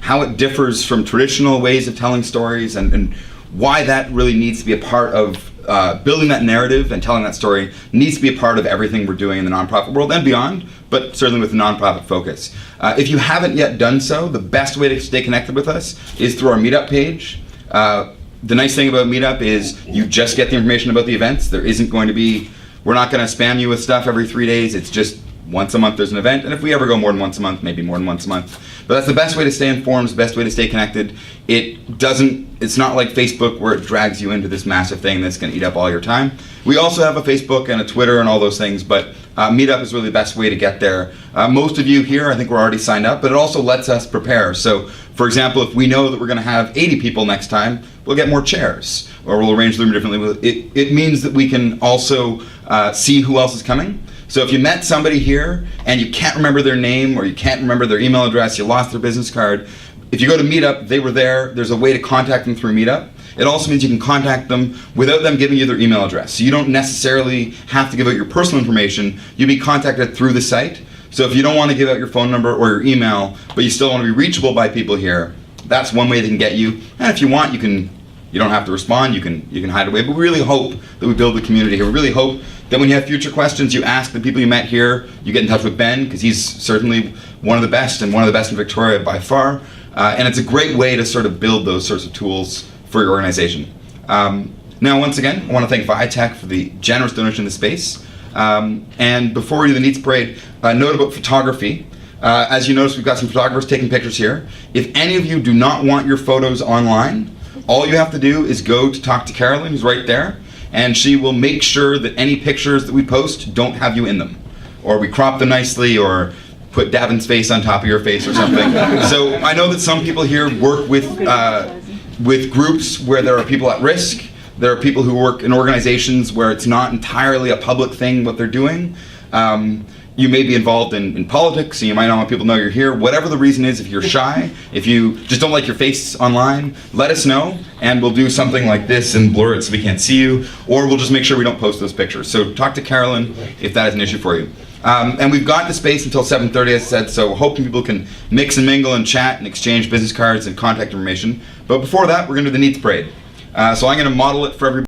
how it differs from traditional ways of telling stories, and why that really needs to be a part of building that narrative and telling that story needs to be a part of everything we're doing in the nonprofit world and beyond, but certainly with a nonprofit focus. If you haven't yet done so, the best way to stay connected with us is through our Meetup page. The nice thing about Meetup is you just get the information about the events. We're not going to spam you with stuff every 3 days. It's just once a month there's an event, and if we ever go more than once a month, maybe more than once a month. But that's the best way to stay informed, the best way to stay connected. It's not like Facebook where it drags you into this massive thing that's going to eat up all your time. We also have a Facebook and a Twitter and all those things, but Meetup is really the best way to get there. Most of you here, I think, we're already signed up, but it also lets us prepare. So, for example, if we know that we're going to have 80 people next time, we'll get more chairs, or we'll arrange the room differently. It means that we can also see who else is coming. So if you met somebody here and you can't remember their name, or you can't remember their email address, you lost their business card, if you go to Meetup, they were there, there's a way to contact them through Meetup. It also means you can contact them without them giving you their email address. So you don't necessarily have to give out your personal information, you'll be contacted through the site. So if you don't want to give out your phone number or your email, but you still want to be reachable by people here, that's one way they can get you. And if you want, you don't have to respond, you can hide away. But we really hope that we build the community here. We really hope that when you have future questions, you ask the people you met here, you get in touch with Ben, because he's certainly one of the best, and one of the best in Victoria by far. And it's a great way to sort of build those sorts of tools for your organization. Now, once again, I want to thank Viatech for the generous donation of the space. And before we do the Needs Parade, a note about photography. As you notice, we've got some photographers taking pictures here. If any of you do not want your photos online, all you have to do is go to talk to Carolyn, who's right there, and she will make sure that any pictures that we post don't have you in them. Or we crop them nicely, or put Davin's face on top of your face or something. So I know that some people here work with groups where there are people at risk. There are people who work in organizations where it's not entirely a public thing what they're doing. You may be involved in politics, and you might not want people to know you're here. Whatever the reason is, if you're shy, if you just don't like your face online, let us know, and we'll do something like this and blur it so we can't see you, or we'll just make sure we don't post those pictures. So talk to Carolyn if that is an issue for you. And we've got the space until 7:30, as I said, so hoping people can mix and mingle and chat and exchange business cards and contact information. But before that, we're going to do the Needs Parade. So I'm going to model it for everybody.